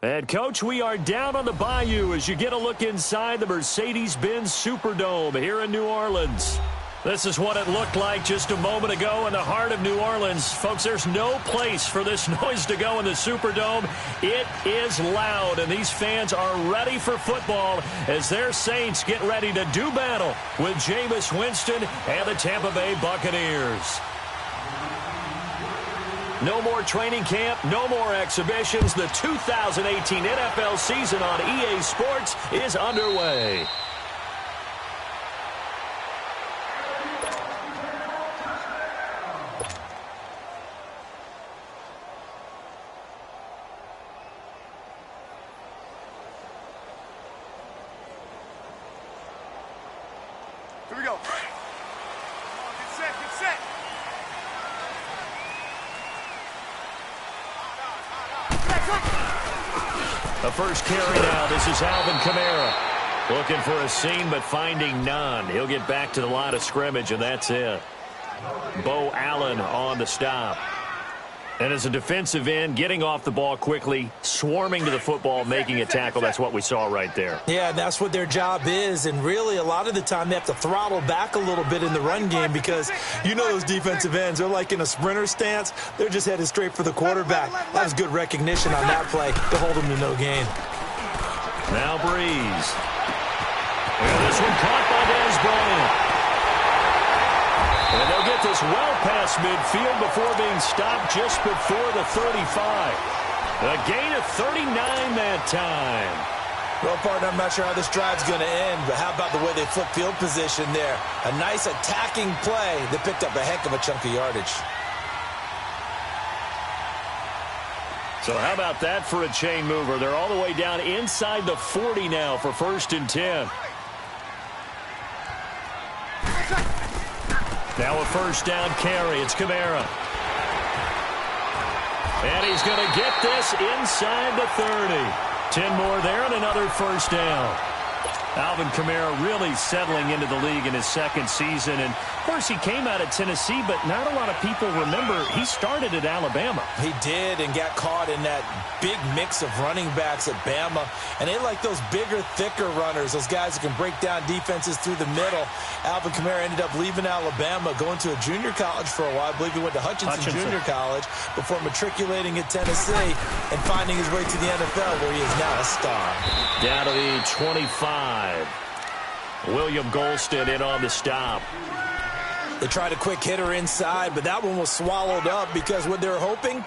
And, Coach, we are down on the bayou as you get a look inside the Mercedes-Benz Superdome here in New Orleans. This is what it looked like just a moment ago in the heart of New Orleans. Folks, there's no place for this noise to go in the Superdome. It is loud, and these fans are ready for football as their Saints get ready to do battle with Jameis Winston and the Tampa Bay Buccaneers. No more training camp, no more exhibitions. The 2018 NFL season on EA Sports is underway. Here we go. Get set, get set. The first carry now. This is Alvin Kamara. Looking for a seam, but finding none. He'll get back to the line of scrimmage, and that's it. Bo Allen on the stop. And as a defensive end, getting off the ball quickly, swarming to the football, making a tackle, that's what we saw right there. Yeah, that's what their job is. And really, a lot of the time, they have to throttle back a little bit in the run game because you know those defensive ends, they're like in a sprinter stance. They're just headed straight for the quarterback. That was good recognition on that play to hold them to no gain. Now Breeze. And this one caught by Dez Bryant. And they'll get this well past midfield before being stopped just before the 35. A gain of 39 that time. Well, partner, I'm not sure how this drive's going to end, but how about the way they flip field position there? A nice attacking play that picked up a heck of a chunk of yardage. So how about that for a chain mover? They're all the way down inside the 40 now for 1st and 10. Now a first down carry. It's Kamara. And he's going to get this inside the 30. 10 more there and another first down. Alvin Kamara really settling into the league in his second season. And, of course, he came out of Tennessee, but not a lot of people remember he started at Alabama. He did and got caught in that big mix of running backs at Bama. And they like those bigger, thicker runners, those guys who can break down defenses through the middle. Alvin Kamara ended up leaving Alabama, going to a junior college for a while. I believe he went to Hutchinson Junior College before matriculating at Tennessee and finding his way to the NFL, where he is now a star. Down to the 25. William Golston in on the stop. They tried a quick hitter inside, but that one was swallowed up because what they're hoping,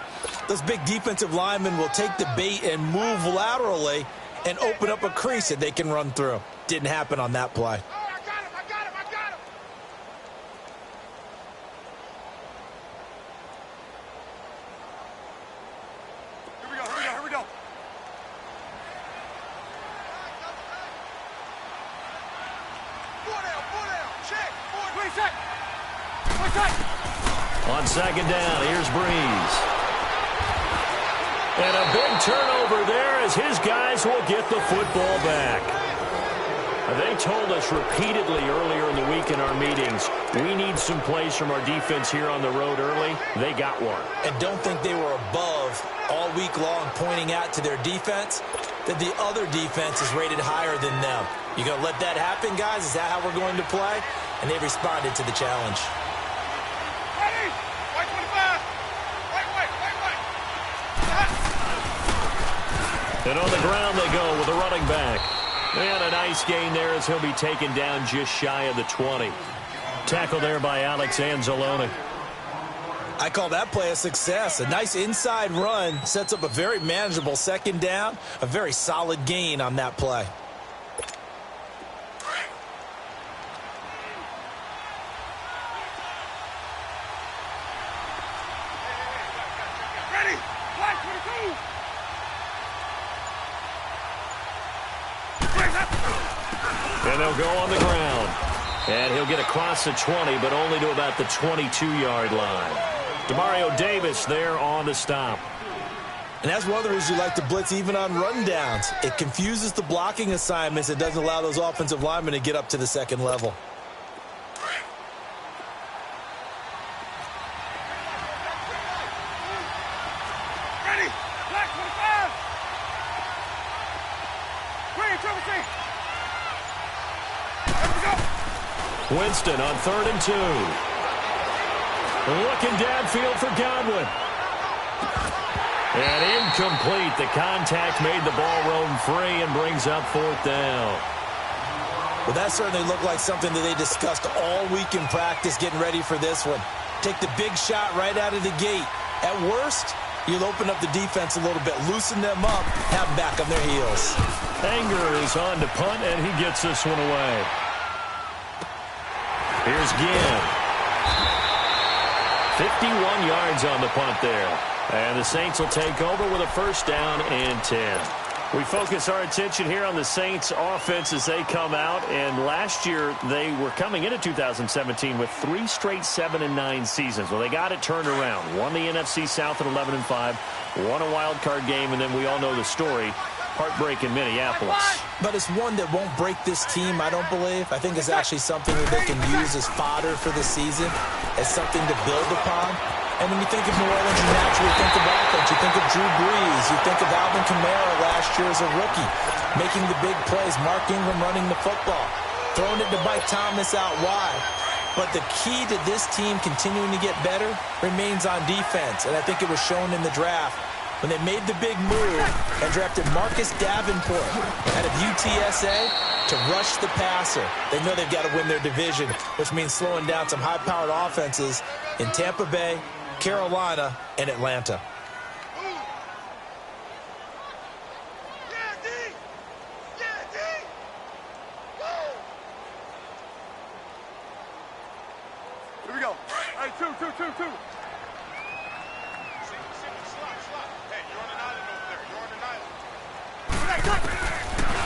those big defensive linemen will take the bait and move laterally and open up a crease that they can run through. Didn't happen on that play. On second down, here's Breeze. And a big turnover there as his guys will get the football back. They told us repeatedly earlier in the week in our meetings, we need some plays from our defense here on the road early. They got one. And don't think they were above all week long pointing out to their defense that the other defense is rated higher than them. You going to let that happen, guys? Is that how we're going to play? And they responded to the challenge. And on the ground they go with the running back. And a nice gain there as he'll be taken down just shy of the 20. Tackle there by Alex Anzalone. I call that play a success. A nice inside run sets up a very manageable second down. A very solid gain on that play. And they'll go on the ground. And he'll get across the 20, but only to about the 22-yard line. Demario Davis there on the stop. And that's one of the reasons you like to blitz even on rundowns. It confuses the blocking assignments. It doesn't allow those offensive linemen to get up to the second level. Winston on 3rd and 2. Looking downfield for Godwin. And incomplete. The contact made the ball roam free and brings up 4th down. Well, that certainly looked like something that they discussed all week in practice getting ready for this one. Take the big shot right out of the gate. At worst, you'll open up the defense a little bit, loosen them up, have them back on their heels. Anger is on to punt, and he gets this one away. Here's Ginn. 51 yards on the punt there. And the Saints will take over with a 1st down and 10. We focus our attention here on the Saints offense as they come out. And last year, they were coming into 2017 with 3 straight 7-9 seasons. Well, they got it turned around. Won the NFC South at 11-5. Won a wild card game, and then we all know the story. Heartbreak in Minneapolis. But it's one that won't break this team, I don't believe. I think it's actually something that they can use as fodder for the season, as something to build upon. And when you think of New Orleans, you naturally think of offense. You think of Drew Brees. You think of Alvin Kamara last year as a rookie, making the big plays. Mark Ingram running the football, throwing it to Mike Thomas out wide. But the key to this team continuing to get better remains on defense. And I think it was shown in the draft when they made the big move and drafted Marcus Davenport out of UTSA to rush the passer. They know they've got to win their division, which means slowing down some high-powered offenses in Tampa Bay, Carolina, and Atlanta. Here we go. Hey, two. Hey, you're on an island over there. You're on an island.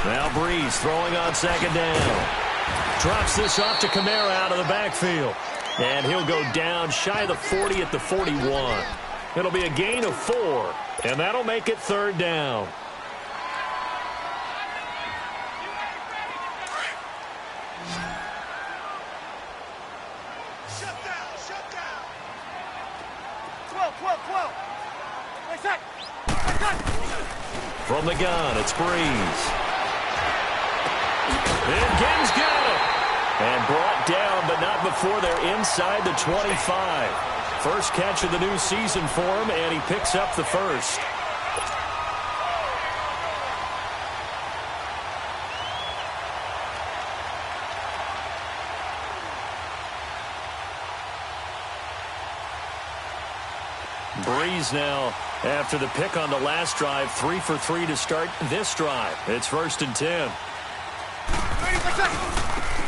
Now Brees throwing on 2nd down. Drops this off to Kamara out of the backfield. And he'll go down shy of the 40 at the 41. It'll be a gain of 4, and that'll make it 3rd down. Shut down. 12. Wait, set. From the gun, it's Brees. And Ginn's got him. And brought down, but not before they're inside the 25. First catch of the new season for him, and he picks up the 1st. Brees now, after the pick on the last drive, 3 for 3 to start this drive. It's 1st and 10.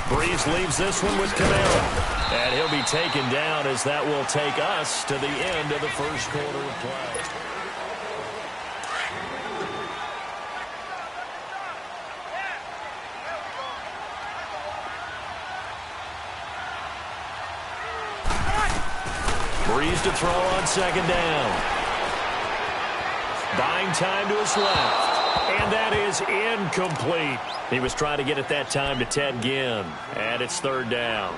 Brees leaves this one with Kamara. And he'll be taken down as that will take us to the end of the first quarter of play. Brees to throw on 2nd down. Buying time to his left. And that is incomplete. He was trying to get it that time to Ted Ginn. And it's 3rd down.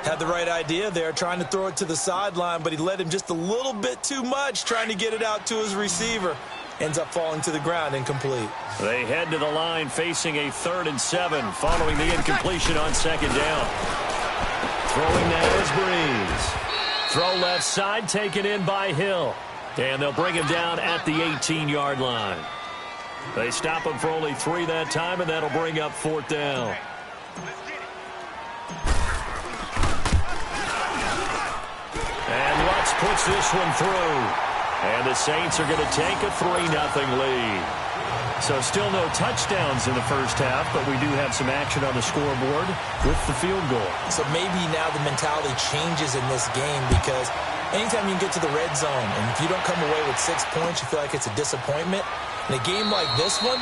Had the right idea there, trying to throw it to the sideline, but he led him just a little bit too much, trying to get it out to his receiver. Ends up falling to the ground, incomplete. They head to the line facing a 3rd and 7 following the incompletion on 2nd down. Throwing now is Brees. Throw left side, taken in by Hill. And they'll bring him down at the 18-yard line. They stop him for only 3 that time, and that'll bring up 4th down. And Lutz puts this one through. And the Saints are going to take a 3-0 lead. So still no touchdowns in the first half, but we do have some action on the scoreboard with the field goal. So maybe now the mentality changes in this game, because anytime you get to the red zone, and if you don't come away with 6 points, you feel like it's a disappointment. In a game like this one,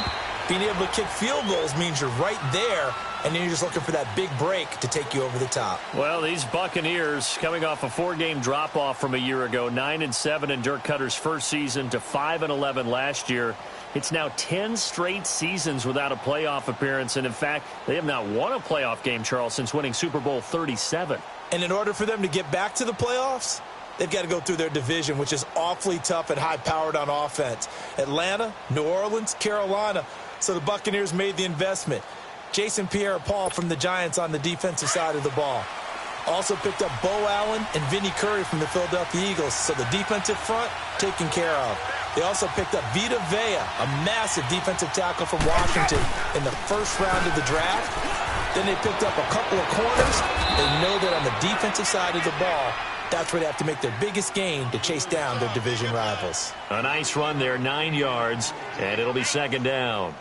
being able to kick field goals means you're right there, and then you're just looking for that big break to take you over the top. Well, these Buccaneers coming off a 4-game drop-off from a year ago, 9-7 in Dirk Cutter's first season to 5-11 last year. It's now 10 straight seasons without a playoff appearance, and in fact, they have not won a playoff game, Charles, since winning Super Bowl 37. And in order for them to get back to the playoffs, they've got to go through their division, which is awfully tough and high-powered on offense. Atlanta, New Orleans, Carolina. So the Buccaneers made the investment. Jason Pierre-Paul from the Giants on the defensive side of the ball. Also picked up Bo Allen and Vinny Curry from the Philadelphia Eagles. So the defensive front taken care of. They also picked up Vita Vea, a massive defensive tackle from Washington in the first round of the draft. Then they picked up a couple of corners. They know that on the defensive side of the ball, that's where they have to make their biggest gain to chase down their division rivals. A nice run there, 9 yards, and it'll be second down.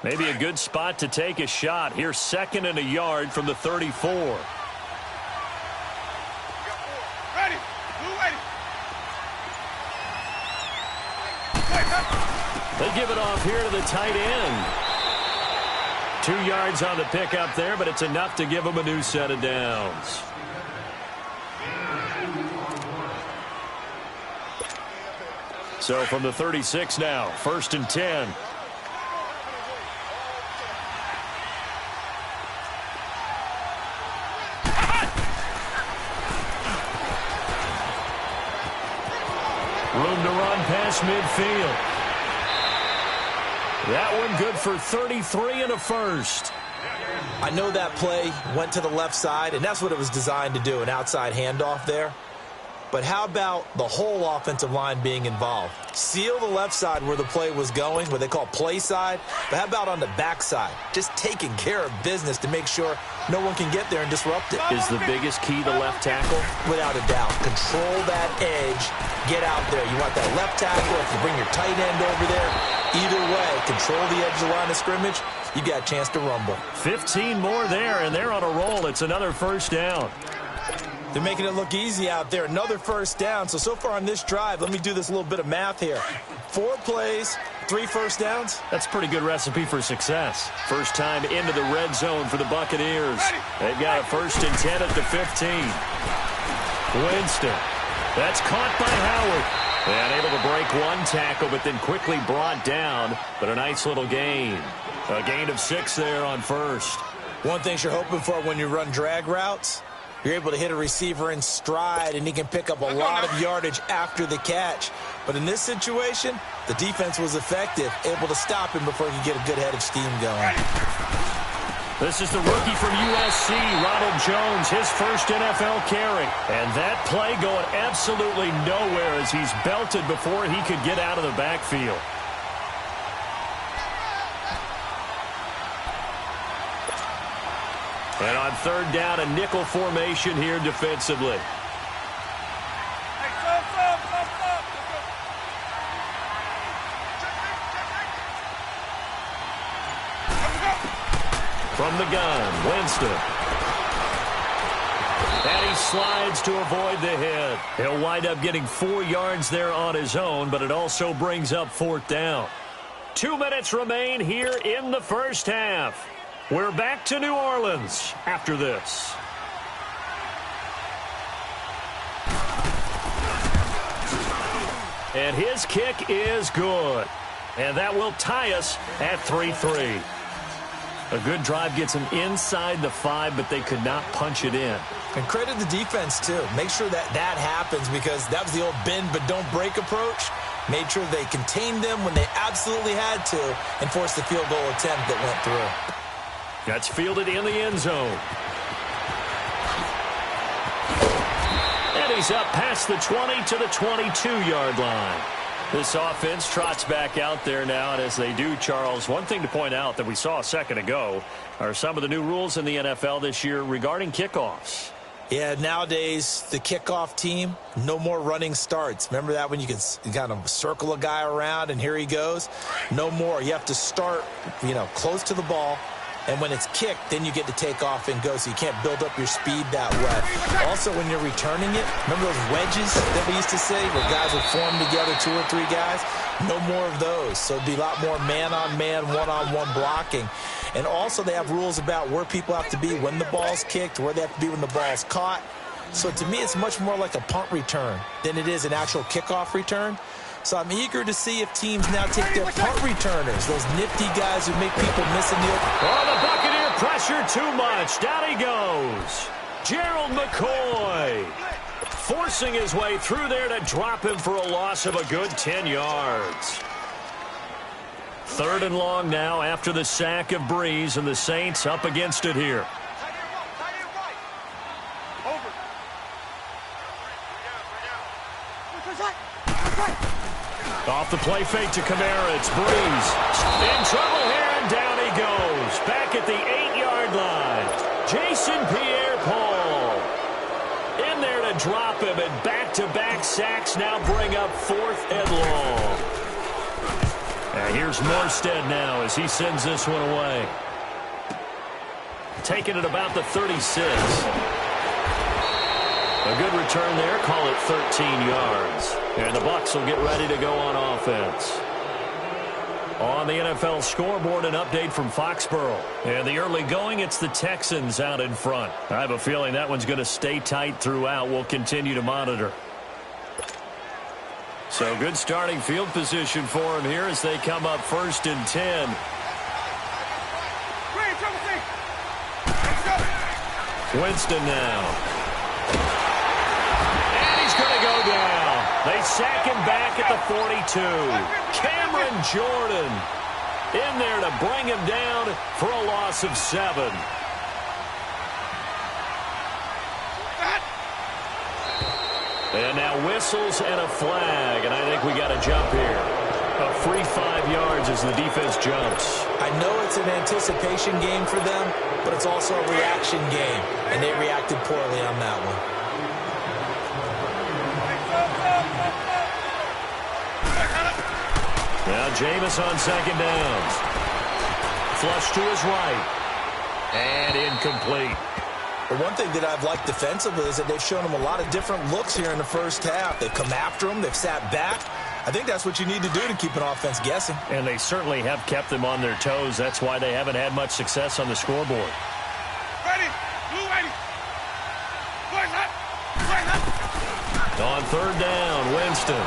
Maybe a good spot to take a shot. Here's 2nd and a yard from the 34. Ready. Blue ready. They give it off here to the tight end. 2 yards on the pickup there, but it's enough to give them a new set of downs. So from the 36 now, 1st and 10. Room to run past midfield. That one good for 33 and a first. I know that play went to the left side, and that's what it was designed to do, an outside handoff there. But how about the whole offensive line being involved? Seal the left side where the play was going, what they call play side. But how about on the back side? Just taking care of business to make sure no one can get there and disrupt it. Is the biggest key to left tackle? Without a doubt. Control that edge. Get out there. You want that left tackle. If you bring your tight end over there, either way, control the edge of the line of scrimmage, you got a chance to rumble. 15 more there, and they're on a roll. It's another first down. They're making it look easy out there. Another first down. So far on this drive, let me do this little bit of math here. 4 plays, 3 first downs. That's a pretty good recipe for success. First time into the red zone for the Buccaneers. They've got a 1st and 10 at the 15. Winston. That's caught by Howard. And able to break 1 tackle, but then quickly brought down. But a nice little gain. A gain of 6 there on first. One thing you're hoping for when you run drag routes, you're able to hit a receiver in stride, and he can pick up a lot of yardage after the catch. But in this situation, the defense was effective, able to stop him before he could get a good head of steam going. This is the rookie from USC, Ronald Jones, his first NFL carry. And that play going absolutely nowhere as he's belted before he could get out of the backfield. And on 3rd down, a nickel formation here defensively. From the gun, Winston. And he slides to avoid the hit. He'll wind up getting 4 yards there on his own, but it also brings up 4th down. 2 minutes remain here in the first half. We're back to New Orleans after this. And his kick is good. And that will tie us at 3-3. A good drive gets them inside the 5, but they could not punch it in. And credit the defense, too. Make sure that happens, because that was the old bend but don't break approach. Made sure they contained them when they absolutely had to and forced the field goal attempt that went through. That's fielded in the end zone. And he's up past the 20 to the 22-yard line. This offense trots back out there now, and as they do, Charles, one thing to point out that we saw a second ago are some of the new rules in the NFL this year regarding kickoffs. Yeah, nowadays, the kickoff team, no more running starts. Remember that when you kind of circle a guy around and here he goes? No more. You have to start, close to the ball. And when it's kicked, then you get to take off and go, so you can't build up your speed that way. Also, when you're returning it, remember those wedges that we used to say where guys would form together, 2 or 3 guys? No more of those. So it'd be a lot more man-on-man, one-on-one blocking. And also they have rules about where people have to be when the ball's kicked, where they have to be when the ball's caught. So to me, it's much more like a punt return than it is an actual kickoff return. So I'm eager to see if teams now take their punt returners, those nifty guys who make people miss in the open. Oh, the Buccaneer pressure too much. Down he goes. Gerald McCoy forcing his way through there to drop him for a loss of a good 10 yards. 3rd and long now after the sack of Breeze, and the Saints up against it here. Off the play fake to Kamara, it's Breeze. In trouble here, and down he goes. Back at the 8-yard line. Jason Pierre-Paul in there to drop him, and back-to-back sacks now bring up 4th and long. And here's Morstead now as he sends this one away. Taking it about the 36. A good return there, call it 13 yards. And the Bucs will get ready to go on offense. On the NFL scoreboard, an update from Foxborough. And the early going, it's the Texans out in front. I have a feeling that one's going to stay tight throughout. We'll continue to monitor. So good starting field position for them here as they come up 1st and 10. Winston now. Going to go down. They sack him back at the 42. Cameron Jordan in there to bring him down for a loss of 7. And now whistles and a flag, and I think we got a jump here. A free 5 yards as the defense jumps. I know it's an anticipation game for them, but it's also a reaction game, and they reacted poorly on that one. Now Jameis on 2nd downs. Flush to his right. And incomplete. The one thing that I've liked defensively is that they've shown him a lot of different looks here in the first half. They've come after him. They've sat back. I think that's what you need to do to keep an offense guessing. And they certainly have kept them on their toes. That's why they haven't had much success on the scoreboard. Ready. Blue ready. On 3rd down, Winston.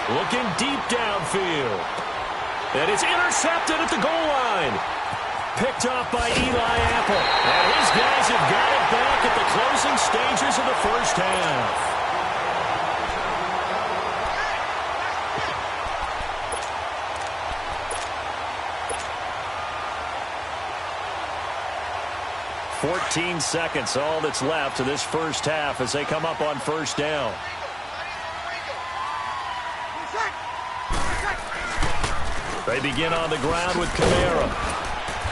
Looking deep downfield. And it's intercepted at the goal line. Picked off by Eli Apple. And his guys have got it back at the closing stages of the first half. "14 seconds, all that's left to this first half as they come up on 1st down. They begin on the ground with Kamara.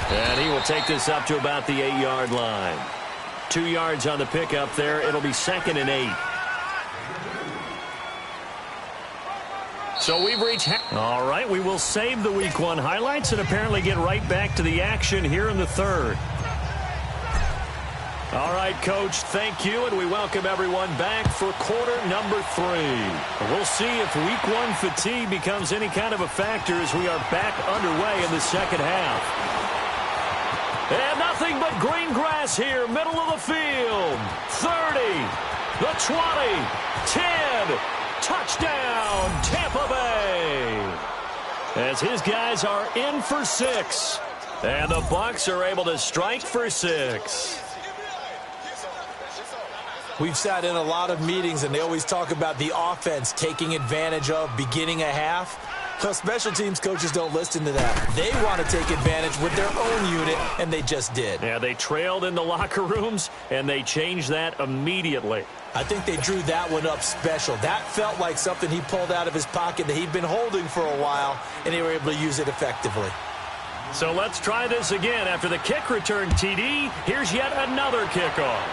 And he will take this up to about the 8-yard line. 2 yards on the pickup there. It'll be 2nd and 8. So we've reached... All right, we will save the Week 1 highlights and apparently get right back to the action here in the 3rd. All right, Coach, thank you, and we welcome everyone back for quarter number 3. We'll see if Week 1 fatigue becomes any kind of a factor as we are back underway in the second half. And nothing but green grass here, middle of the field. 30, the 20, 10, touchdown, Tampa Bay. As his guys are in for 6, and the Bucs are able to strike for 6. We've sat in a lot of meetings, and they always talk about the offense taking advantage of beginning a half. Well, special teams coaches don't listen to that. They want to take advantage with their own unit, and they just did. Yeah, they trailed in the locker rooms, and they changed that immediately. I think they drew that one up special. That felt like something he pulled out of his pocket that he'd been holding for a while, and they were able to use it effectively. So let's try this again. After the kick return TD, here's yet another kickoff.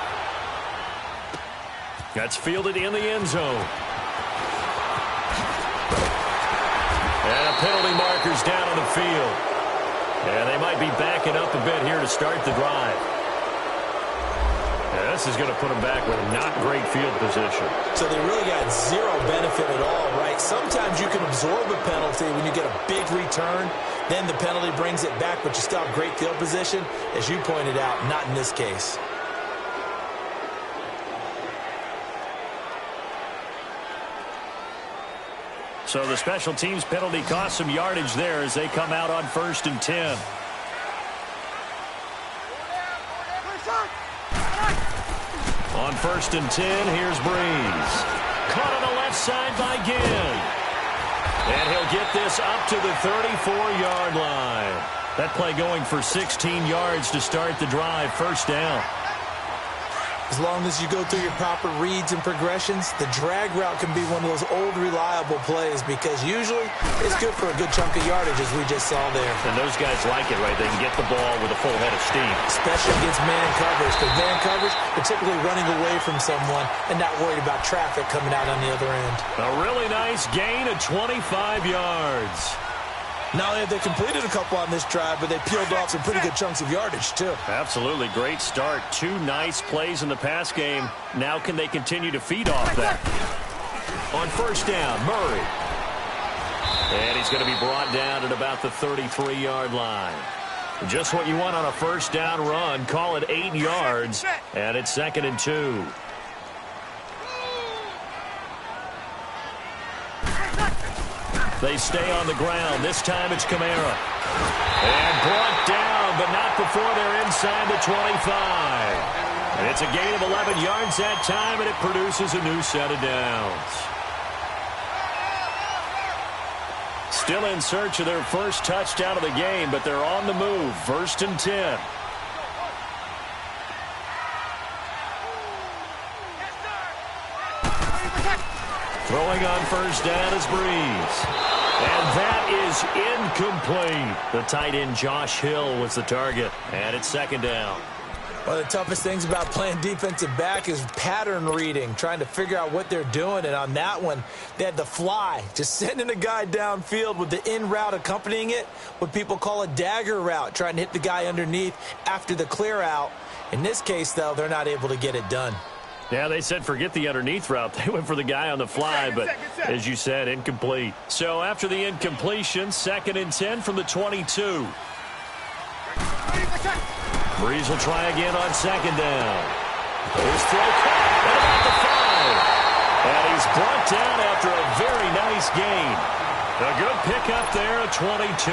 That's fielded in the end zone. And a penalty marker's down on the field. And they might be backing up a bit here to start the drive. And this is going to put them back with not great field position. So they really got zero benefit at all, right? Sometimes you can absorb a penalty when you get a big return. Then the penalty brings it back, but you still have great field position. As you pointed out, not in this case. So the special teams penalty cost some yardage there as they come out on 1st and 10. On 1st and 10, here's Breeze. Caught on the left side by Ginn. And he'll get this up to the 34-yard line. That play going for 16 yards to start the drive. 1st down. As long as you go through your proper reads and progressions, the drag route can be one of those old reliable plays because usually it's good for a good chunk of yardage, as we just saw there. And those guys like it, right? They can get the ball with a full head of steam. Especially against man coverage, because man coverage, they're typically running away from someone and not worried about traffic coming out on the other end. A really nice gain of 25 yards. Not only have they completed a couple on this drive, but they peeled off some pretty good chunks of yardage, too. Absolutely. Great start. 2 nice plays in the pass game. Now can they continue to feed off that? On 1st down, Murray. And he's going to be brought down at about the 33-yard line. Just what you want on a 1st down run. Call it 8 yards, and it's 2nd and 2. They stay on the ground. This time it's Kamara. And brought down, but not before they're inside the 25. And it's a gain of 11 yards that time, and it produces a new set of downs. Still in search of their first touchdown of the game, but they're on the move. 1st and 10. Throwing on 1st down is Breeze. And that is incomplete. The tight end Josh Hill was the target. And it's 2nd down. One of the toughest things about playing defensive back is pattern reading, trying to figure out what they're doing. And on that one, they had the fly, just sending a guy downfield with the in route accompanying it, what people call a dagger route, trying to hit the guy underneath after the clear out. In this case, though, they're not able to get it done. Yeah, they said forget the underneath route. They went for the guy on the fly, but as you said, incomplete. So after the incompletion, 2nd and 10 from the 22. Breeze will try again on 2nd down. His throw caught at about the 5. And he's brought down after a very nice gain. A good pickup there at 22.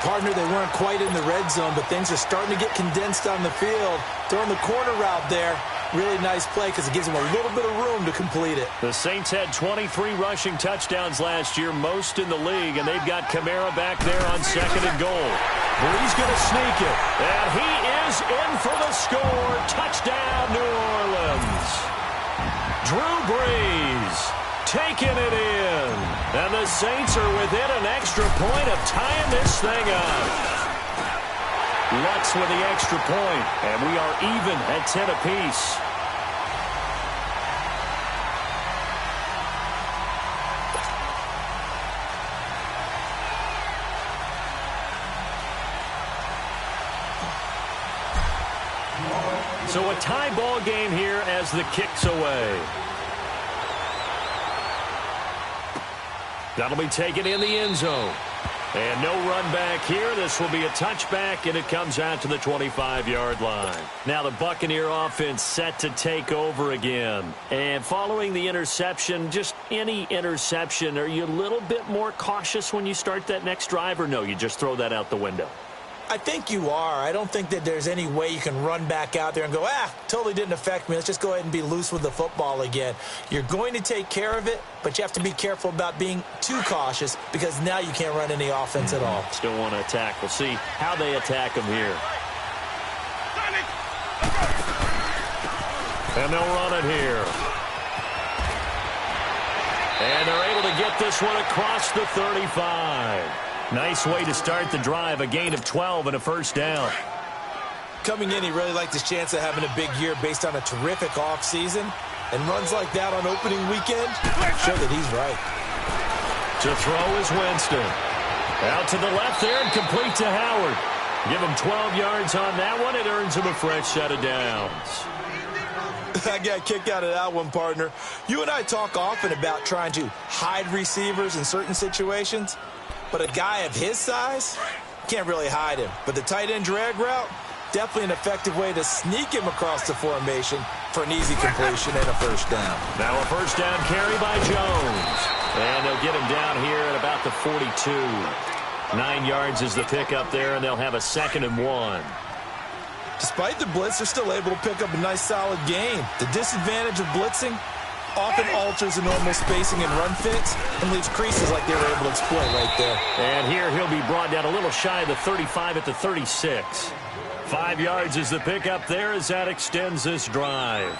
Partner, they weren't quite in the red zone, but things are starting to get condensed on the field. Throwing the corner route there. Really nice play because it gives them a little bit of room to complete it. The Saints had 23 rushing touchdowns last year, most in the league, and they've got Kamara back there on 2nd and goal. Breeze going to sneak it, and he is in for the score. Touchdown, New Orleans. Drew Brees taking it in, and the Saints are within an extra point of tying this thing up. Lutz with the extra point, and we are even at 10 apiece. So a tie ball game here as the kick's away. That'll be taken in the end zone. And no run back here. This will be a touchback, and it comes out to the 25-yard line. Now the Buccaneer offense set to take over again. And following the interception, just any interception, are you a little bit more cautious when you start that next drive, or no, you just throw that out the window? I think you are. I don't think that there's any way you can run back out there and go, totally didn't affect me. Let's just go ahead and be loose with the football again. You're going to take care of it, but you have to be careful about being too cautious because now you can't run any offense at all. Still want to attack. We'll see how they attack them here. And they'll run it here. And they're able to get this one across the 35. Nice way to start the drive, a gain of 12 and a 1st down. Coming in, he really liked his chance of having a big year based on a terrific offseason. And runs like that on opening weekend show that he's right. To throw is Winston. Out to the left there and complete to Howard. Give him 12 yards on that one. It earns him a fresh set of downs. I got kicked out of that one, partner. You and I talk often about trying to hide receivers in certain situations. But a guy of his size, can't really hide him. But the tight end drag route, definitely an effective way to sneak him across the formation for an easy completion and a 1st down. Now a 1st down carry by Jones. And they'll get him down here at about the 42. 9 yards is the pickup there, and they'll have a 2nd and 1. Despite the blitz, they're still able to pick up a nice, solid gain. The disadvantage of blitzing often alters the normal spacing and run fits and leaves creases like they were able to exploit right there. And here he'll be brought down a little shy of the 35 at the 36. 5 yards is the pickup there as that extends this drive.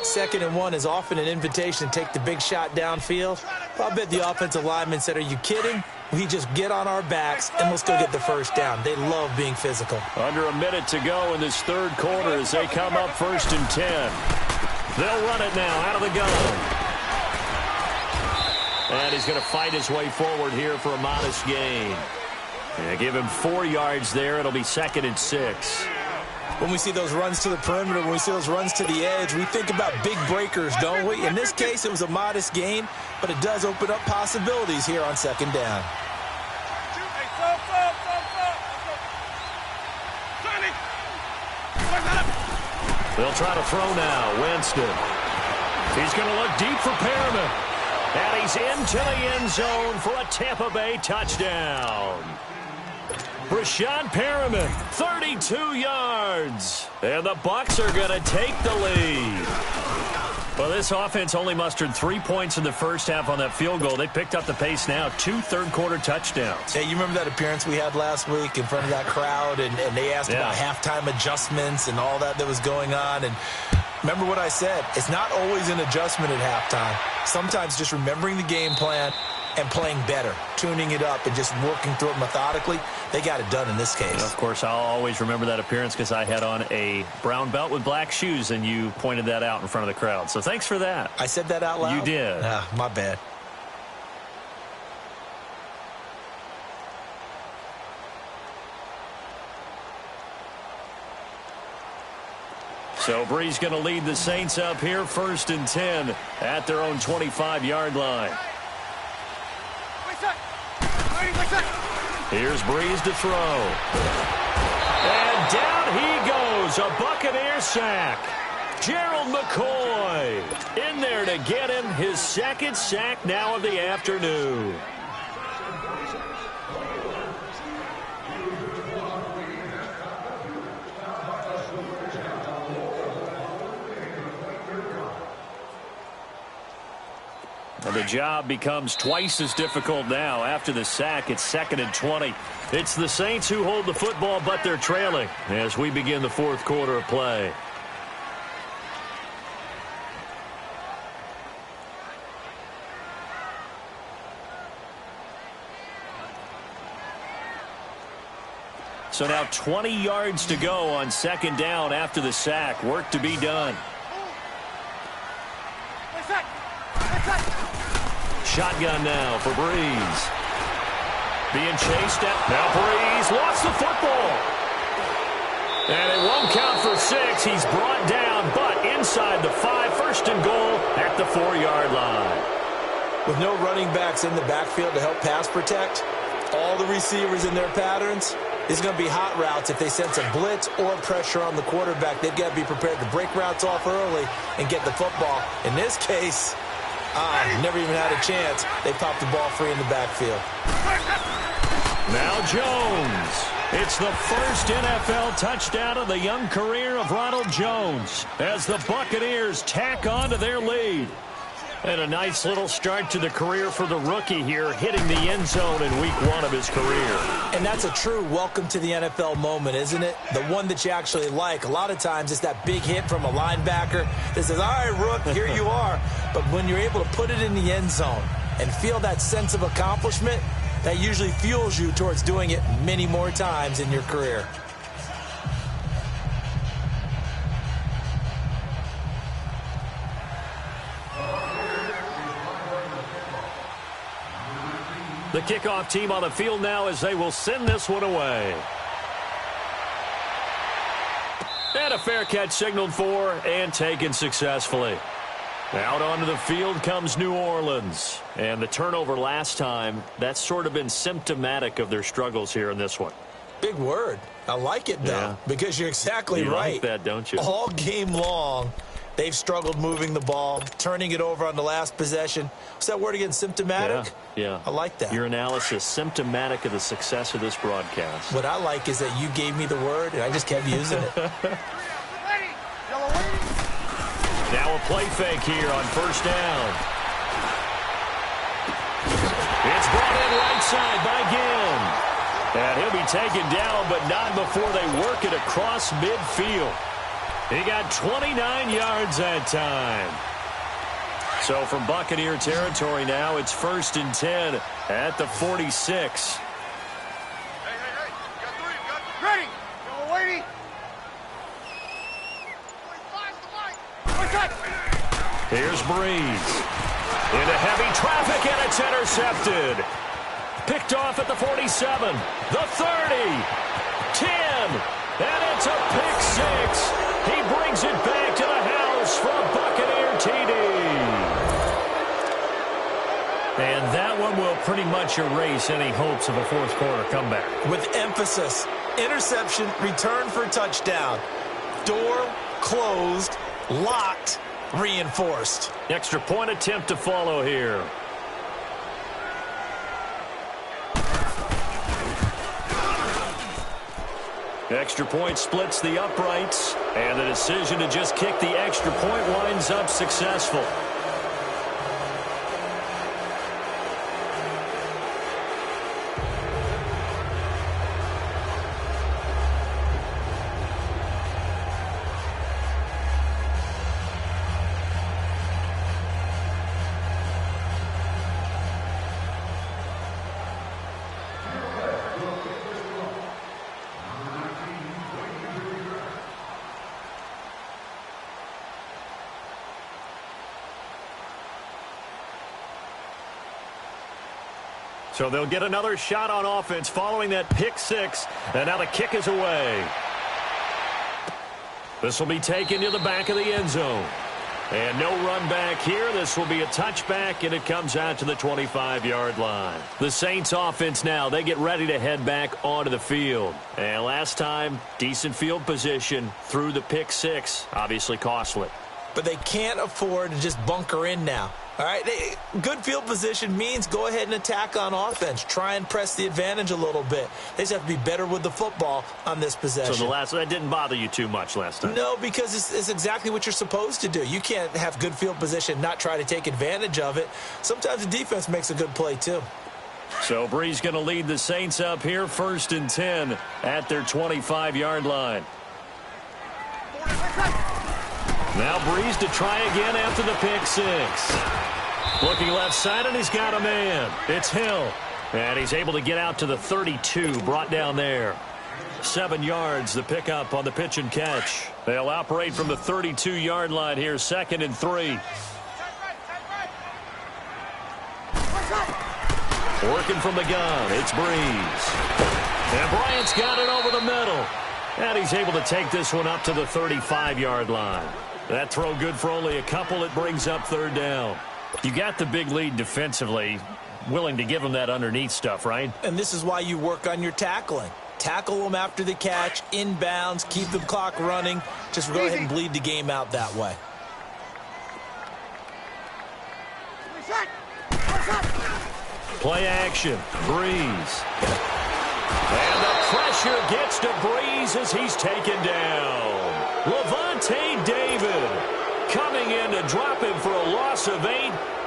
2nd and 1 is often an invitation to take the big shot downfield. Well, I bet the offensive lineman said, are you kidding? We just get on our backs and let's go get the first down. They love being physical. Under a minute to go in this 3rd quarter as they come up 1st and 10. They'll run it now out of the gun. And he's going to fight his way forward here for a modest gain. And give him 4 yards there. It'll be 2nd and 6. When we see those runs to the perimeter, when we see those runs to the edge, we think about big breakers, don't we? In this case, it was a modest gain, but it does open up possibilities here on 2nd down. They'll try to throw now. Winston. He's going to look deep for Perriman. And he's into the end zone for a Tampa Bay touchdown. Rashad Perriman, 32 yards. And the Bucs are going to take the lead. Well, this offense only mustered 3 points in the first half on that field goal. They picked up the pace now. 2 third-quarter touchdowns. Hey, you remember that appearance we had last week in front of that crowd, and they asked about halftime adjustments and all that was going on. And remember what I said. It's not always an adjustment at halftime. Sometimes just remembering the game plan and playing better, tuning it up and just working through it methodically. They got it done in this case. And of course, I'll always remember that appearance because I had on a brown belt with black shoes, and you pointed that out in front of the crowd. So thanks for that. I said that out loud? You did. My bad. So Bree's going to lead the Saints up here 1st and 10 at their own 25-yard line. Here's Breeze to throw. And down he goes. A Buccaneer sack. Gerald McCoy in there to get him his 2nd sack now of the afternoon. The job becomes twice as difficult now. After the sack, it's 2nd and 20. It's the Saints who hold the football, but they're trailing as we begin the 4th quarter of play. So now 20 yards to go on 2nd down after the sack. Work to be done. Shotgun now for Breeze. Being chased at. Now Breeze lost the football. And it won't count for 6. He's brought down, but inside the 5. 1st and goal at the 4-yard line. With no running backs in the backfield to help pass protect, all the receivers in their patterns, it's going to be hot routes. If they sense a blitz or pressure on the quarterback, they've got to be prepared to break routes off early and get the football. In this case, never even had a chance. They popped the ball free in the backfield. Now Jones. It's the first NFL touchdown of the young career of Ronald Jones as the Buccaneers tack on to their lead. And a nice little start to the career for the rookie here, hitting the end zone in week 1 of his career. And that's a true welcome to the NFL moment, isn't it? The one that you actually like. A lot of times it's that big hit from a linebacker that says, all right, Rook, here you are. But when you're able to put it in the end zone and feel that sense of accomplishment, that usually fuels you towards doing it many more times in your career. The kickoff team on the field now as they will send this one away. And a fair catch signaled for and taken successfully. Out onto the field comes New Orleans. And the turnover last time, that's sort of been symptomatic of their struggles here in this one. Big word. I like it, though, because you're exactly right. You like that, don't you? All game long, They've struggled moving the ball, turning it over on the last possession. What's that word again, symptomatic? Yeah. I like that. Your analysis, symptomatic of the success of this broadcast. What I like is that you gave me the word, and I just kept using it. Now a play fake here on first down. It's brought in right side by Ginn. And he'll be taken down, but not before they work it across midfield. He got 29 yards that time. So from Buccaneer territory now, it's 1st and 10 at the 46. Hey. You got 3. You got 3. Ready. Go, Whitey. Here's Breeze. Into heavy traffic, and it's intercepted. Picked off at the 47, the 30, 10, and it's a pick 6. He brings it back to the house for a Buccaneer TD. And that one will pretty much erase any hopes of a fourth quarter comeback. With emphasis, interception, return for touchdown. Door closed, locked, reinforced. Extra point attempt to follow here. Extra point splits the uprights, and the decision to just kick the extra point winds up successful. So they'll get another shot on offense following that pick 6. And now the kick is away. This will be taken to the back of the end zone. And no run back here. This will be a touchback, and it comes out to the 25-yard line. The Saints offense now, they get ready to head back onto the field. And last time, decent field position through the pick 6. Obviously costly. But they can't afford to just bunker in now. All right, good field position means go ahead and attack on offense. Try and press the advantage a little bit. They just have to be better with the football on this possession. So that didn't bother you too much last time? No, because it's exactly what you're supposed to do. You can't have good field position, not try to take advantage of it. Sometimes the defense makes a good play too. So Breeze going to lead the Saints up here, 1st and 10 at their 25-yard line. Now Breeze to try again after the pick 6. Looking left side, and he's got a man. It's Hill. And he's able to get out to the 32, brought down there. 7 yards, the pickup on the pitch and catch. They'll operate from the 32-yard line here, 2nd and 3. Working from the gun, it's Breeze. And Bryant's got it over the middle. And he's able to take this one up to the 35-yard line. That throw good for only a couple. It brings up 3rd down. You got the big lead defensively, willing to give them that underneath stuff, right? And this is why you work on your tackling. Tackle them after the catch, inbounds, keep the clock running. Just go ahead and bleed the game out that way. Play action. Breeze. And the pressure gets to Breeze as he's taken down. Levante David coming in to drop him for a loss of 8,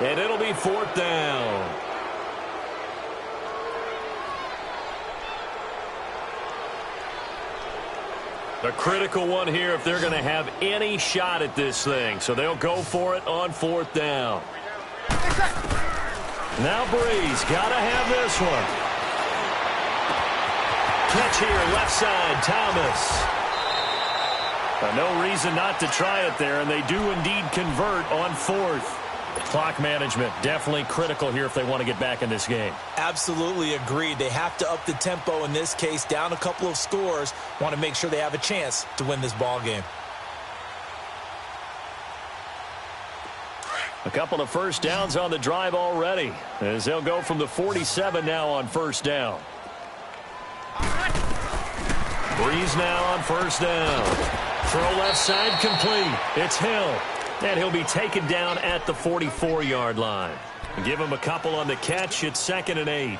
and it'll be 4th down. A critical one here if they're going to have any shot at this thing. So they'll go for it on 4th down. Now Breeze got to have this one. Catch here, left side, Thomas. No reason not to try it there, and they do indeed convert on 4th. Clock management, definitely critical here if they want to get back in this game. Absolutely agreed. They have to up the tempo in this case, down a couple of scores. Want to make sure they have a chance to win this ball game. A couple of first downs on the drive already, as they'll go from the 47 now on 1st down. Breeze now on 1st down. Throw left side complete. It's Hill. And he'll be taken down at the 44-yard line. Give him a couple on the catch. It's 2nd and 8.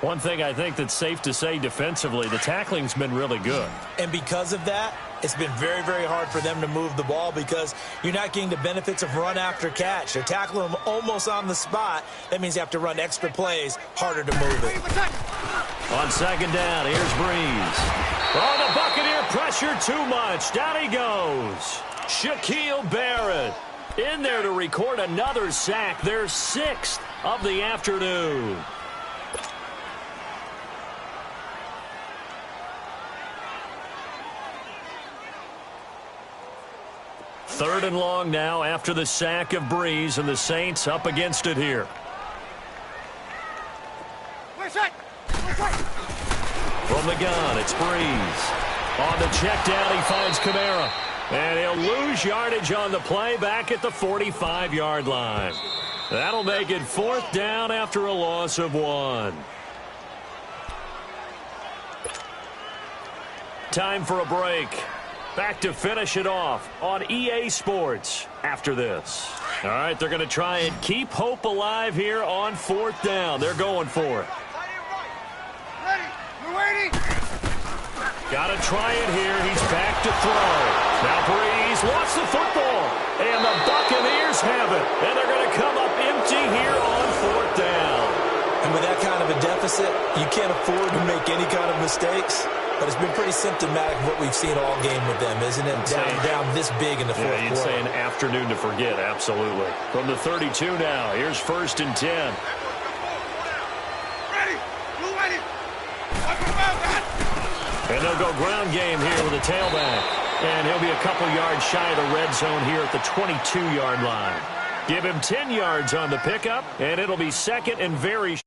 One thing I think that's safe to say defensively, the tackling's been really good. And because of that, it's been very, very hard for them to move the ball because you're not getting the benefits of run after catch. They're tackling them almost on the spot. That means you have to run extra plays, harder to move it. On 2nd down, here's Breeze. Oh, the Buccaneer pressure too much. Down he goes. Shaquille Barrett in there to record another sack. Their 6th of the afternoon. Third and long now after the sack of Breeze, and the Saints up against it here. From the gun, it's Breeze. On the check down, he finds Kamara. And he'll lose yardage on the play back at the 45-yard line. That'll make it 4th down after a loss of 1. Time for a break. Back to finish it off on EA Sports after this. All right, they're going to try and keep hope alive here on 4th down. They're going for it. Ready. We're waiting. Got to try it here. He's back to throw. Now Breeze lost the football. And the Buccaneers have it. And they're going to come up empty here on 4th down. And with that kind of a deficit, you can't afford to make any kind of mistakes. But it's been pretty symptomatic of what we've seen all game with them, isn't it? Down this big in the 4th quarter. You'd say an afternoon to forget, absolutely. From the 32 now, here's 1st and 10. Ready. We're waiting. And they'll go ground game here with a tailback. And he'll be a couple yards shy of the red zone here at the 22-yard line. Give him 10 yards on the pickup, and it'll be 2nd and very